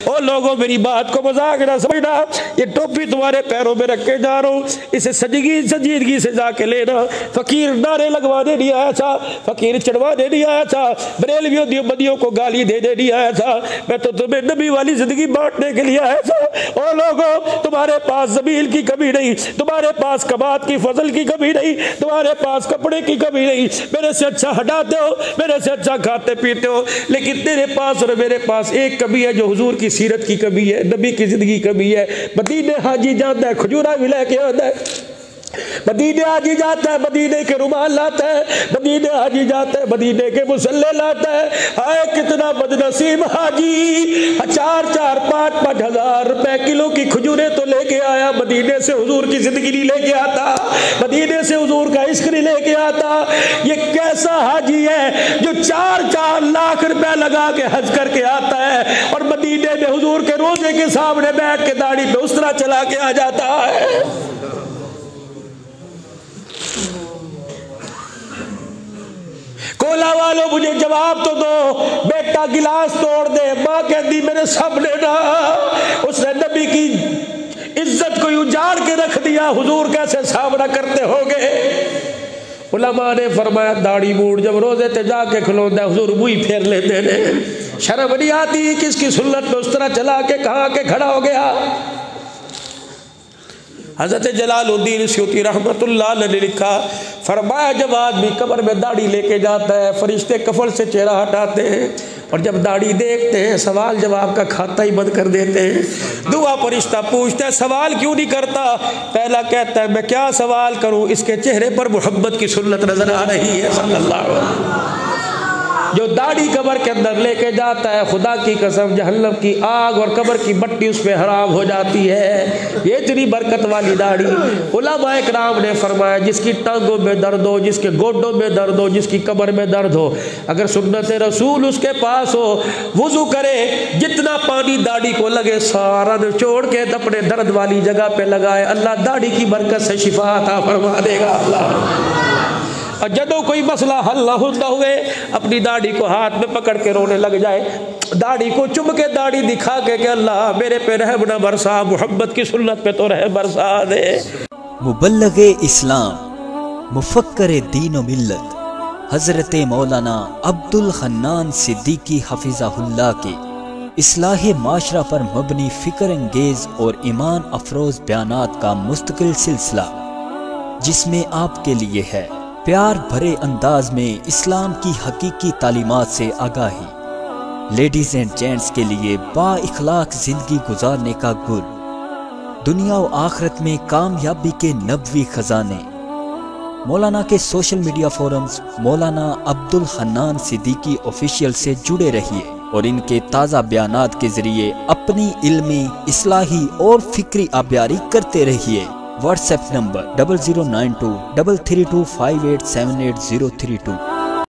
او لوگوں میری بات کو مذاق نہ سمجھنا، یہ ٹوپی تمہارے پیروں میں رکھ کے جا رہا ہوں، اسے سنجیدگی سے جا کے لینا۔ فقیر نعرے لگوانے نہیں آیا تھا، فقیر چڑھوانے نہیں آیا تھا، بریلویوں دیوبندیوں کو گالی دینے نہیں آیا تھا، میں تو تمہیں نبی والی زندگی بانٹنے کے لیے آیا تھا۔ او لوگوں تمہارے پاس زمین کی کمی نہیں، تمہارے پاس کبات کی فضل کی کمی نہیں، تمہارے پاس کپڑے کی کمی نہیں، میرے سے اچھا ہٹاتے ہو، میرے سے اچھا کھاتے پیتے ہو، لیکن تیرے پاس اور میرے پاس ایک کمی ہے جو حضور کی سیرت کی کمی ہے، نبی کی زندگی کی کمی ہے۔ مدینے حاجی جاتا ہے کھجورا بھی لے کے آتا ہے، مدینے حاجی جاتا ہے مدینے کے رومال لاتا ہے، مدینے حاجی جاتا ہے مدینے کے مسلح لاتا ہے۔ ہائے کتنا بد نصیب حاجی، 4,000 5,000 روپے کلو کی کھجوریں تو لے کے آیا، مدینے سے حضور کی زندگی نہیں لے کے آتا، مدینے سے حضور کا عشق نہیں لے کے آتا۔ یہ کیسا حاجی ہے جو 4 لاکھ روپے لگا کے حج کر کے آتا ہے اور مدینے میں حضور کے روزے کے سامنے بیٹھ کے داڑھی پہ اس طرح چلا کے آ جاتا ہے۔ کولا والوں مجھے جواب تو دو، بیٹا گلاس توڑ دے، ماں کہتی میرے سامنے نہ، اس نے نبی کی عزت کو اجاڑ کے رکھ دیا، حضور کیسے سامنا کرتے ہوگے؟ علماء نے فرمایا داڑھی موڑ جب روزے تے جا کے کھلوندا حضور وہی پھیر لیتے نے، شرم نہیں آتی کس کی سنت پہ اس طرح چلا کے کہاں کے کھڑا ہو گیا؟ حضرت جلال الدین سیوطی رحمت اللہ علیہ نے لکھا، فرمایا جب آدمی قبر میں داڑھی لے کے جاتا ہے فرشتے کفن سے چہرہ ہٹاتے ہیں اور جب داڑھی دیکھتے ہیں سوال جواب کا کھاتا ہی بند کر دیتے ہیں۔ دعا فرشتہ پوچھتا ہے سوال کیوں نہیں کرتا؟ پہلا کہتا ہے میں کیا سوال کروں، اس کے چہرے پر محبت کی سنت نظر آ رہی ہے صلی اللہ علیہ وسلم۔ جو داڑھی قبر کے اندر لے کے جاتا ہے خدا کی قسم جہنم کی آگ اور قبر کی مٹی اس پہ حرام ہو جاتی ہے، یہ اتنی برکت والی داڑھی۔ علماء اکرام نے فرمایا جس کی ٹانگوں میں درد ہو، جس کے گوڈوں میں درد ہو، جس کی کمر میں درد ہو، اگر سنت رسول اس کے پاس ہو وضو کرے، جتنا پانی داڑھی کو لگے سارا نچوڑ کے اپنے درد والی جگہ پہ لگائے، اللہ داڑھی کی برکت سے شفا عطا فرما دے گا۔ اللہ اور جدو کوئی مسئلہ حل نہ ہوئے اپنی داڑھی کو ہاتھ میں پکڑ کے رونے لگ جائے، داڑھی کو چم کے داڑھی دکھا کے کہ اللہ میرے پہ رحم نہ برسا، محبت کی سنت پہ تو رحم برسا دے۔ مبلغ اسلام مفکر دین و ملت حضرت مولانا عبد الحنان صدیقی حفظہ اللہ کے اصلاح معاشرہ پر مبنی فکر انگیز اور ایمان افروز بیانات کا مستقل سلسلہ، جس میں آپ کے لیے ہے پیار بھرے انداز میں اسلام کی حقیقی تعلیمات سے آگاہی، لیڈیز اینڈ جینٹس کے لیے با اخلاق زندگی گزارنے کا گر، دنیا و آخرت میں کامیابی کے نبوی خزانے۔ مولانا کے سوشل میڈیا فورمز مولانا عبد الحنان صدیقی آفیشیل سے جڑے رہیے اور ان کے تازہ بیانات کے ذریعے اپنی علمی، اصلاحی اور فکری آبیاری کرتے رہیے۔ What's app number 0092 332 5878 032۔